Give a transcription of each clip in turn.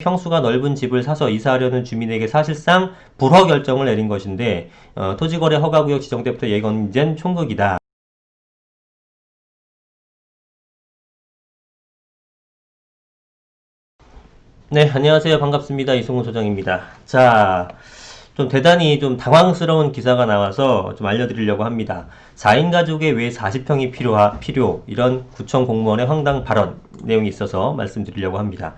평수가 넓은 집을 사서 이사하려는 주민에게 사실상 불허 결정을 내린 것인데 토지거래 허가구역 지정 때부터 예정된 총극이다. 네, 안녕하세요. 반갑습니다. 이승훈 소장입니다. 자, 좀 대단히 좀 당황스러운 기사가 나와서 좀 알려드리려고 합니다. 4인 가족에 왜 40평이 필요, 이런 구청 공무원의 황당 발언 내용이 있어서 말씀드리려고 합니다.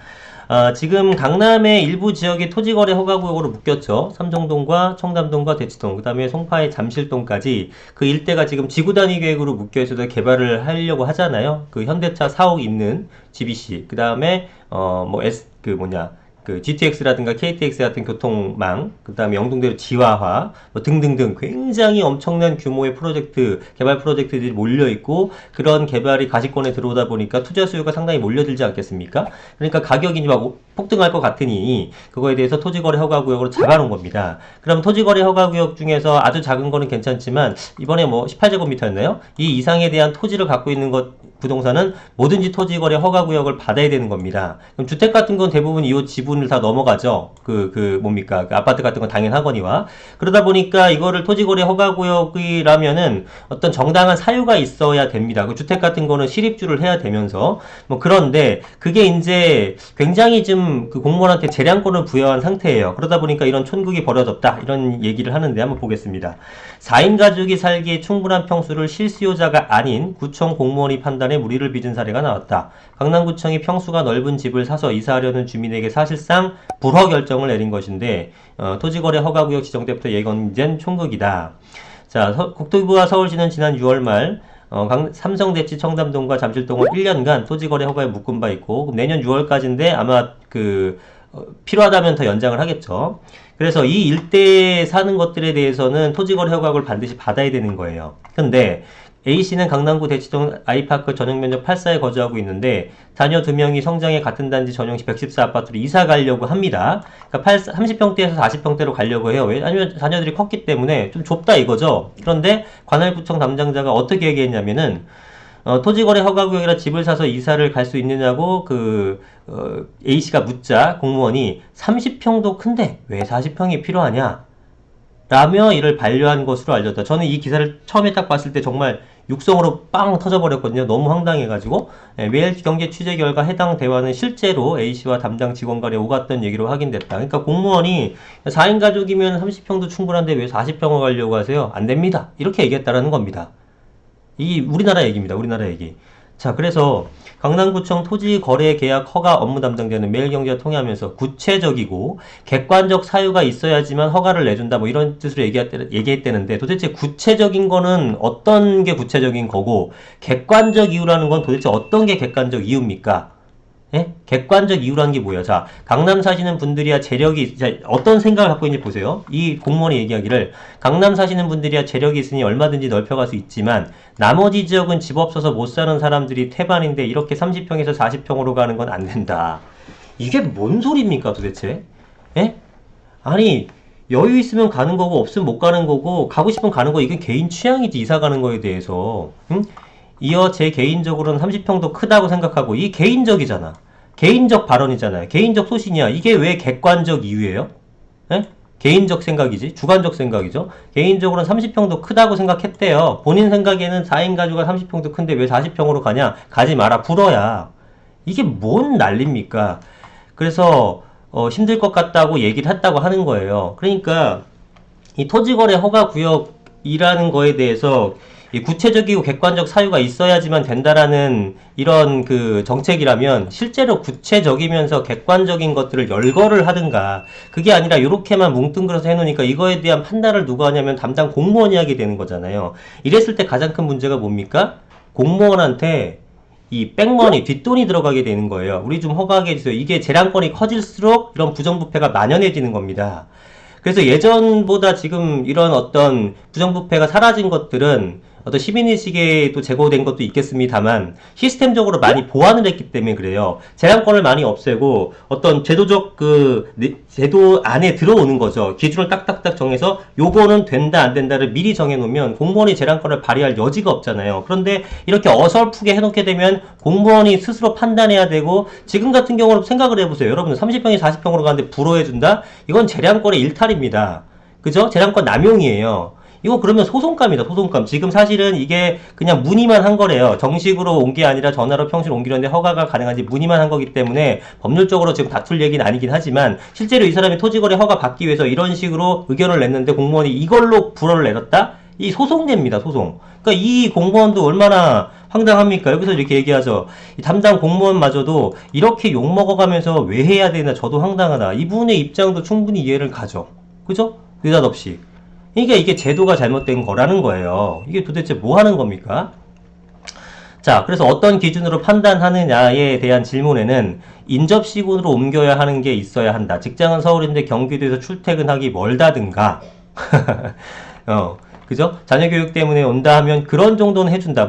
지금 강남의 일부 지역의 토지거래 허가구역으로 묶였죠. 삼성동과 청담동과 대치동, 그 다음에 송파의 잠실동까지 그 일대가 지금 지구단위 계획으로 묶여있어서 개발을 하려고 하잖아요. 그 현대차 4억 있는 GBC, 그 다음에 GTX라든가 KTX 같은 교통망, 그 다음에 영동대로 지화화, 등등등 굉장히 엄청난 규모의 개발 프로젝트들이 몰려있고, 그런 개발이 가시권에 들어오다 보니까 투자 수요가 상당히 몰려들지 않겠습니까? 그러니까 가격이 막 폭등할 것 같으니, 그거에 대해서 토지거래 허가구역으로 잡아놓은 겁니다. 그럼 토지거래 허가구역 중에서 아주 작은 거는 괜찮지만, 이번에 18제곱미터였나요? 이 이상에 대한 토지를 갖고 있는 부동산은 뭐든지 토지거래 허가구역을 받아야 되는 겁니다. 그럼 주택 같은 건 대부분 이 지분을 다 넘어가죠. 그 아파트 같은 건 당연하거니와. 그러다 보니까 이거를 토지거래 허가구역이라면은 어떤 정당한 사유가 있어야 됩니다. 그 주택 같은 거는 실입주를 해야 되면서. 그런데 그게 이제 굉장히 좀 그 공무원한테 재량권을 부여한 상태예요. 그러다 보니까 이런 촌극이 벌어졌다. 이런 얘기를 하는데 한번 보겠습니다. 4인 가족이 살기에 충분한 평수를 실수요자가 아닌 구청 공무원이 판단해 무리를 빚은 사례가 나왔다. 강남구청이 평수가 넓은 집을 사서 이사하려는 주민에게 사실상 불허 결정을 내린 것인데 토지거래 허가구역 지정 때부터 예정된 총극이다. 자, 국토부와 서울시는 지난 6월 말 삼성대치 청담동과 잠실동을 1년간 토지거래 허가에 묶은 바 있고 내년 6월까지인데 아마 필요하다면 더 연장을 하겠죠. 그래서 이 일대에 사는 것들에 대해서는 토지거래 허가를 반드시 받아야 되는 거예요. 근데 A씨는 강남구 대치동 아이파크 전용면적 8사에 거주하고 있는데 자녀 2명이 성장해 같은 단지 전용시 114아파트로 이사 가려고 합니다. 그러니까 30평대에서 40평대로 가려고 해요. 왜냐면 자녀들이 컸기 때문에 좀 좁다 이거죠. 그런데 관할구청 담당자가 어떻게 얘기했냐면은 토지거래 허가구역이라 집을 사서 이사를 갈 수 있느냐고 A씨가 묻자 공무원이 30평도 큰데 왜 40평이 필요하냐? 라며 이를 반려한 것으로 알려졌다. 저는 이 기사를 처음에 딱 봤을 때 정말 육성으로 빵 터져버렸거든요. 너무 황당해가지고. 매일경제 취재 결과 해당 대화는 실제로 A씨와 담당 직원 간에 오갔던 얘기로 확인됐다. 그러니까 공무원이 4인 가족이면 30평도 충분한데 왜 40평을 가려고 하세요? 안 됩니다. 이렇게 얘기했다라는 겁니다. 이 우리나라 얘기입니다. 우리나라 얘기. 자, 그래서 강남구청 토지거래계약 허가 업무 담당자는 매일경제와 통화하면서 구체적이고 객관적 사유가 있어야지만 허가를 내준다 이런 뜻으로 얘기했다는데 도대체 구체적인 거는 어떤 게 구체적인 거고 객관적 이유라는 건 도대체 어떤 게 객관적 이유입니까? 예? 객관적 이유라는 게 뭐예요? 자, 강남 사시는 분들이야 어떤 생각을 갖고 있는지 보세요. 이 공무원이 얘기하기를 강남 사시는 분들이야 재력이 있으니 얼마든지 넓혀갈 수 있지만 나머지 지역은 집 없어서 못 사는 사람들이 태반인데 이렇게 30평에서 40평으로 가는 건 안 된다. 이게 뭔 소리입니까 도대체? 예? 아니 여유 있으면 가는 거고 없으면 못 가는 거고 가고 싶으면 가는 거 이건 개인 취향이지 이사 가는 거에 대해서. 응? 이어 제 개인적으로는 30평도 크다고 생각하고 이 개인적이잖아. 개인적 발언이잖아요. 개인적 소신이야. 이게 왜 객관적 이유예요? 에? 개인적 생각이지. 주관적 생각이죠. 개인적으로는 30평도 크다고 생각했대요. 본인 생각에는 4인 가족가 30평도 큰데 왜 40평으로 가냐? 가지 마라. 불어야. 이게 뭔 난립니까? 그래서 힘들 것 같다고 얘기를 했다고 하는 거예요. 그러니까 이 토지거래 허가구역이라는 거에 대해서 이 구체적이고 객관적 사유가 있어야지만 된다라는 이런 정책이라면 실제로 구체적이면서 객관적인 것들을 열거를 하든가 그게 아니라 이렇게만 뭉뚱그려서 해놓으니까 이거에 대한 판단을 누가 하냐면 담당 공무원이 하게 되는 거잖아요. 이랬을 때 가장 큰 문제가 뭡니까? 공무원한테 이 백머니, 뒷돈이 들어가게 되는 거예요. 우리 좀 허가하게 해주세요. 이게 재량권이 커질수록 이런 부정부패가 만연해지는 겁니다. 그래서 예전보다 지금 이런 어떤 부정부패가 사라진 것들은 어떤 시민의식에 또 제고된 것도 있겠습니다만 시스템적으로 많이 보완을 했기 때문에 그래요. 제한권을 많이 없애고 어떤 제도적 제도 안에 들어오는 거죠. 기준을 딱딱딱 정해서 요거는 된다 안 된다를 미리 정해놓으면 공무원이 제한권을 발휘할 여지가 없잖아요. 그런데 이렇게 어설프게 해놓게 되면 공무원이 스스로 판단해야 되고, 지금 같은 경우로 생각을 해보세요. 여러분 30평이 40평으로 가는데 불허해준다? 이건 재량권의 일탈입니다. 그죠? 재량권 남용이에요. 이거 그러면 소송감이다, 소송감. 지금 사실은 이게 그냥 문의만 한 거래요. 정식으로 온 게 아니라 전화로 평실 옮기려는데 허가가 가능한지 문의만 한 거기 때문에 법률적으로 지금 다툴 얘기는 아니긴 하지만, 실제로 이 사람이 토지거래 허가 받기 위해서 이런 식으로 의견을 냈는데 공무원이 이걸로 불허를 내렸다? 이 소송됩니다, 소송. 그러니까 이 공무원도 얼마나 황당합니까? 여기서 이렇게 얘기하죠. 이 담당 공무원마저도 이렇게 욕먹어가면서 왜 해야 되나, 저도 황당하다. 이분의 입장도 충분히 이해를 가죠. 그죠? 느닷없이. 그러니까 이게 제도가 잘못된 거라는 거예요. 이게 도대체 뭐 하는 겁니까? 자, 그래서 어떤 기준으로 판단하느냐에 대한 질문에는 인접시군으로 옮겨야 하는 게 있어야 한다. 직장은 서울인데 경기도에서 출퇴근하기 멀다든가. 그죠? 자녀 교육 때문에 온다 하면 그런 정도는 해준다.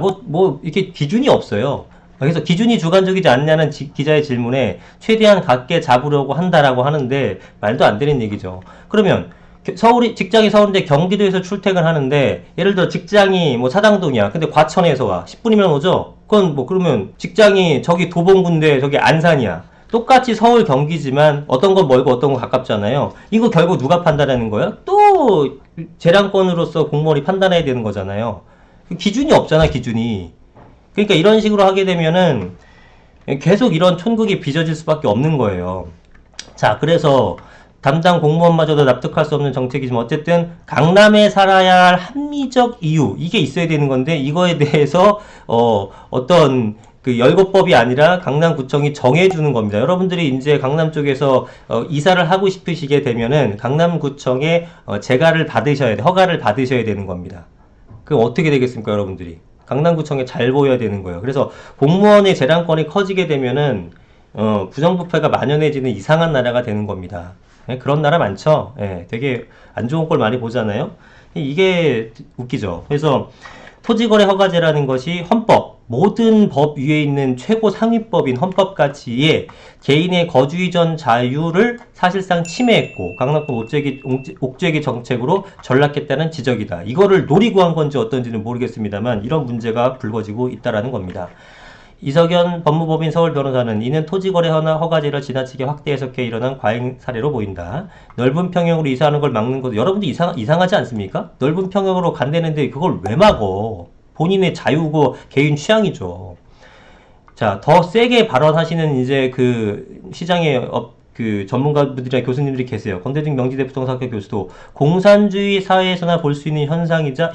이렇게 기준이 없어요. 그래서 기준이 주관적이지 않냐는 기자의 질문에 최대한 갖게 잡으려고 한다라고 하는데 말도 안 되는 얘기죠. 그러면 직장이 서울인데 경기도에서 출퇴근하는데, 예를 들어 직장이 뭐 사당동이야. 근데 과천에서 와. 10분이면 오죠? 그건 그러면 직장이 저기 도봉구인데 저기 안산이야. 똑같이 서울 경기지만 어떤 건 멀고 어떤 건 가깝잖아요. 이거 결국 누가 판단하는 거예요? 또 재량권으로서 공무원이 판단해야 되는 거잖아요. 기준이 없잖아, 기준이. 그러니까 이런 식으로 하게 되면은 계속 이런 촌극이 빚어질 수밖에 없는 거예요. 자, 그래서 담당 공무원마저도 납득할 수 없는 정책이지만 어쨌든 강남에 살아야 할 합리적 이유, 이게 있어야 되는 건데, 이거에 대해서 어떤 열거법이 아니라 강남구청이 정해주는 겁니다. 여러분들이 이제 강남 쪽에서 이사를 하고 싶으시게 되면은 강남구청에 재가를 받으셔야 돼, 허가를 받으셔야 되는 겁니다. 그럼 어떻게 되겠습니까, 여러분들이? 강남구청에 잘 보여야 되는 거예요. 그래서 공무원의 재량권이 커지게 되면은 부정부패가 만연해지는 이상한 나라가 되는 겁니다. 네, 그런 나라 많죠. 네, 되게 안 좋은 꼴 많이 보잖아요. 이게 웃기죠. 그래서 토지거래 허가제라는 것이 모든 법 위에 있는 최고 상위법인 헌법가치에 개인의 거주 이전 자유를 사실상 침해했고 강남권 옥죄기 정책으로 전락했다는 지적이다. 이거를 노리고 한 건지 어떤지는 모르겠습니다만 이런 문제가 불거지고 있다라는 겁니다. 이석연 법무법인 서울 변호사는 이는 토지거래 허가제를 지나치게 확대 해석해 일어난 과잉 사례로 보인다. 넓은 평형으로 이사하는 걸 막는 것도 여러분들 이상하지 않습니까? 넓은 평형으로 간대는데 그걸 왜 막어? 본인의 자유고 개인 취향이죠. 자, 더 세게 발언하시는 이제 시장의 전문가분들이나 교수님들이 계세요. 건대중 명지대 부동산학교 교수도 공산주의 사회에서나 볼 수 있는 현상이자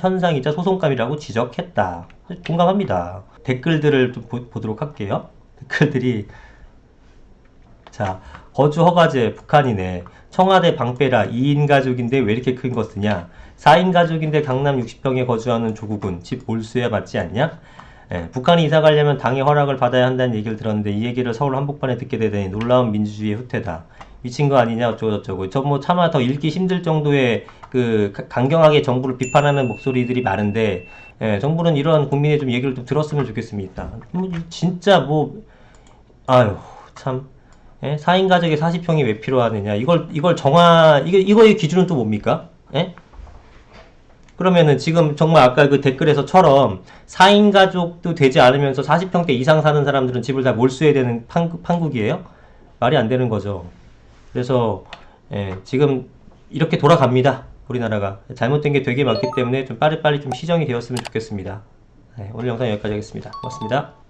소송감이라고 지적했다. 공감합니다. 댓글들을 좀 보도록 할게요. 댓글들이, 자, 거주 허가제 북한이네. 청와대 방빼라 2인 가족인데 왜 이렇게 큰 거 쓰냐. 4인 가족인데 강남 60평에 거주하는 조국은 집 몰수해야 맞지 않냐? 북한이 이사 가려면 당의 허락을 받아야 한다는 얘기를 들었는데 이 얘기를 서울 한복판에 듣게 되더니 놀라운 민주주의의 후퇴다. 미친 거 아니냐 어쩌고저쩌고. 차마 더 읽기 힘들 정도의 강경하게 정부를 비판하는 목소리들이 많은데, 정부는 이런 국민의 좀 얘기를 좀 들었으면 좋겠습니다. 진짜 아유 참. 4인 가족에 40평이 왜 필요하느냐. 이거의 기준은 또 뭡니까? 그러면은 지금 정말 아까 댓글에서처럼 4인 가족도 되지 않으면서 40평대 이상 사는 사람들은 집을 다 몰수해야 되는 판국이에요? 말이 안 되는 거죠. 그래서 지금 이렇게 돌아갑니다. 우리나라가. 잘못된 게 되게 많기 때문에 좀 빨리빨리 좀 시정이 되었으면 좋겠습니다. 오늘 영상 여기까지 하겠습니다. 고맙습니다.